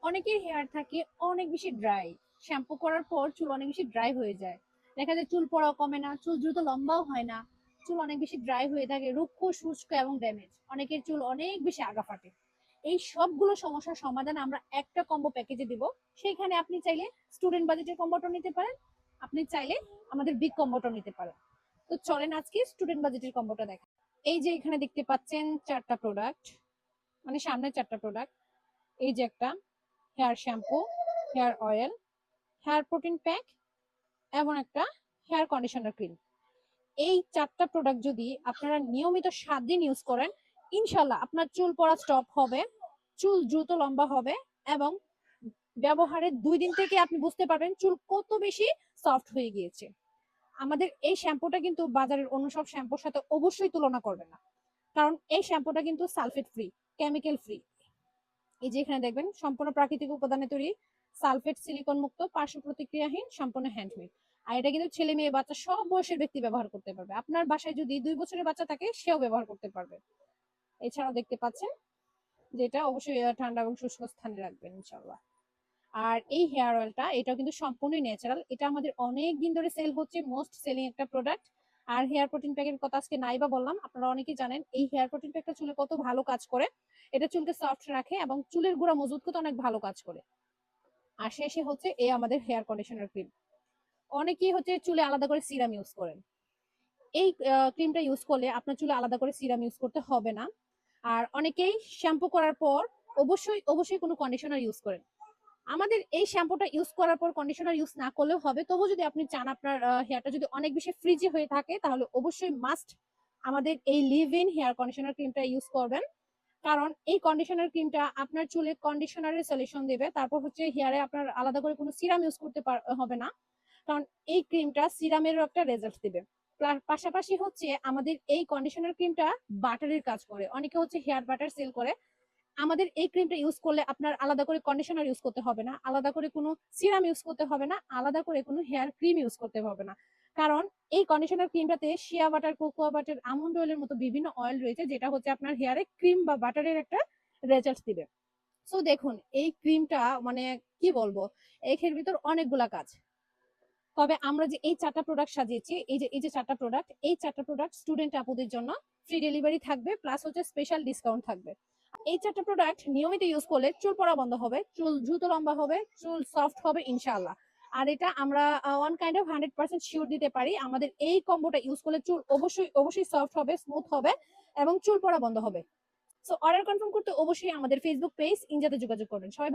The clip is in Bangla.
অনেকের হেয়ার থাকে অনেক বেশি ড্রাই। শ্যাম্পু করার পর চুল অনেক বেশি ড্রাই হয়ে যায়। দেখা যায় চুল পড়াও কমে না, চুল দ্রুত লম্বাও হয় না। চুল অনেক বেশি ড্রাই হয়ে থাকে, রুক্ষ, শুষ্ক এবং ড্যামেজ। অনেকের চুল অনেক বেশি আগা ফাটে। এই সবগুলো সমস্যার সমাধান আমরা একটা কম্বো প্যাকেজে দিব। সেইখানে আপনি চাইলে স্টুডেন্ট বাজেটের কম্বোটা নিতে পারেন, আপনি চাইলে আমাদের বিগ কম্বোটা নিতে পারেন। তো চলেন আজকে স্টুডেন্ট বাজেটের কম্বোটা দেখেন। এই যে এখানে দেখতে পাচ্ছেন চারটা প্রোডাক্ট, মানে সামনে চারটা প্রোডাক্ট। এই যে একটা hair shampoo, hair oil, hair protein pack এবং একটা হেয়ার কন্ডিশনার ক্রিম। এই চারটা প্রোডাক্ট যদি আপনারা নিয়মিত 7 দিন ইউজ করেন, ইনশাল্লাহ আপনার চুল পড়া স্টপ হবে, চুল দ্রুত লম্বা হবে এবং ব্যবহারের 2 দিন থেকে আপনি বুঝতে পারবেন চুল কত বেশি সফট হয়ে গিয়েছে। আমাদের এই শ্যাম্পুটা কিন্তু বাজারের অন্য সব শ্যাম্পুর সাথে অবশ্যই তুলনা করবে না, কারণ এই শ্যাম্পুটা কিন্তু সালফেট ফ্রি, কেমিক্যাল ফ্রি। এই যে এখানে দেখবেন সম্পূর্ণ প্রাকৃতিক উপাদানে তৈরি, সালফেট সিলিকন মুক্ত, পার্শ্ব প্রতিক্রিয়াহীন, সম্পূর্ণ হ্যান্ডমেড। আর এটা কিন্তু ছেলে মেয়ে বাচ্চা সব বয়সের ব্যক্তি ব্যবহার করতে পারবে। আপনার বাসায় যদি 2 বছরের বাচ্চা থাকে সেও ব্যবহার করতে পারবে। এছাড়াও দেখতে পাচ্ছেন যেটা অবশ্যই ঠান্ডা এবং শুষ্ক স্থানে রাখবেন ইনশাল্লাহ। আর এই হেয়ার অয়েলটা এটাও কিন্তু সম্পূর্ণই ন্যাচারাল, এটা আমাদের অনেক দিন ধরে সেল হচ্ছে, মোস্ট সেলিং একটা প্রোডাক্ট। আর হেয়ার প্রোটিন প্যাকের কথা আজকে নাইবা বললাম, আপনারা অনেকেই জানেন এই হেয়ার প্রোটিন প্যাকটা চুলে কত ভালো কাজ করে। এটা চুলকে সফট রাখে এবং চুলের গোড়া মজবুত করতে অনেক ভালো কাজ করে। আর শেষে হচ্ছে এই আমাদের হেয়ার কন্ডিশনার ক্রিম। অনেকেই হচ্ছে চুলে আলাদা করে সিরাম ইউজ করেন, এই ক্রিমটা ইউজ করলে আপনার চুলে আলাদা করে সিরাম ইউজ করতে হবে না। আর অনেকেই শ্যাম্পু করার পর অবশ্যই অবশ্যই কোনো কন্ডিশনার ইউজ করেন। আমাদের এই শ্যাম্পুটা ইউজ করার পর কন্ডিশনার ইউজ না করলেও হবে, তবু যদি আপনি চান আপনার হেয়ারটা যদি অনেক বেশি ফ্রিজি হয়ে থাকে তাহলে অবশ্যই মাস্ট আমাদের এই লিভ ইন হেয়ার কন্ডিশনার ক্রিমটা ইউজ করবেন। কারণ এই কন্ডিশনার ক্রিমটা আপনার চুলে কন্ডিশনারের সলিউশন দেবে, তারপর হচ্ছে হেয়ারে আপনার আলাদা করে কোনো সিরাম ইউজ করতে হবে না, কারণ এই ক্রিমটা সিরামেরও একটা রেজাল্ট দিবে। পাশাপাশি হচ্ছে আমাদের এই কন্ডিশনার ক্রিমটা বাটারের কাজ করে, অনেকে হচ্ছে হেয়ার বাটার সেল করে। আমাদের এই ক্রিমটা ইউজ করলে আপনার আলাদা করে কন্ডিশনার ইউজ করতে হবে না, আলাদা করে কোনো সিরাম ইউজ করতে হবে না, আলাদা করে কোনো হেয়ার ক্রিম ইউজ করতে হবে না। কারণ এই কন্ডিশনার ক্রিমটাতে shea butter, cocoa butter, almond অয়েলের মতো বিভিন্ন অয়েল রয়েছে, যেটা হচ্ছে আপনার হেয়ারে ক্রিম বা বাটারের একটা রেজাল্ট দিবে। সো দেখুন এই ক্রিমটা মানে কি বলবো, এর ভিতর অনেকগুলা কাজ। তবে আমরা যে এই চারটা প্রোডাক্ট সাজিয়েছি, এই যে চারটা প্রোডাক্ট, এই চারটা প্রোডাক্ট স্টুডেন্ট আপুদের জন্য ফ্রি ডেলিভারি থাকবে, প্লাস হচ্ছে স্পেশাল ডিসকাউন্ট থাকবে। এই চারটা প্রোডাক্ট নিয়মিত ইউজ করলে চুল পড়া বন্ধ হবে, চুল দ্রুত লম্বা হবে, চুল সফট হবে ইনশাআল্লাহ। আর এটা আমরা ওয়ান কাইন্ড অফ 100% শিওর দিতে পারি, আমাদের এই কম্বোটা ইউজ করলে চুল অবশ্যই অবশ্যই সফট হবে, স্মুথ হবে এবং চুল পড়া বন্ধ হবে। সো অর্ডার কনফার্ম করতে অবশ্যই আমাদের ফেসবুক পেজ ইনজাতে যোগাযোগ করবেন। সবাই